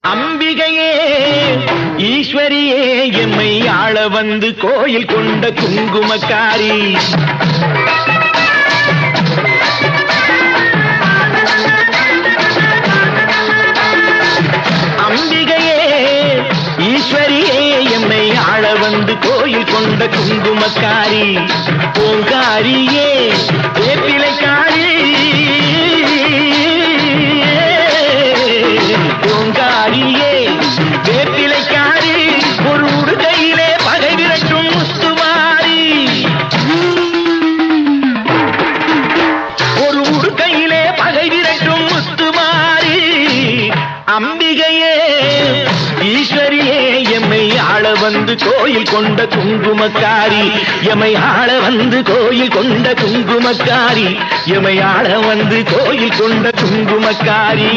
அம்பிகையே ஈஸ்வரியே எம்மை ஆள வந்து கோயில் கொண்ட குங்குமக்காரி. அம்பிகையே ஈஸ்வரியே எம்மை ஆள வந்து கோயில் கொண்ட குங்குமக்காரி. ஓங்காரியே வேப்பிலைக்காரி. ஓங்காரியே வேப்பிலைக்காரி. ஒரு உடுகையிலே பகை விரட்டும் முத்துமாரி. ஒரு உடுகையிலே பகை விரட்டும் முத்துமாரி. அம்பிகையே ஈஸ்வரியே எம்மை ஆள வந்து கோயில் கொண்ட குங்குமக்காரி. எமை ஆள வந்து கோயில் கொண்ட குங்குமக்காரி. எமை ஆள வந்து கோயில் கொண்ட குங்குமக்காரி.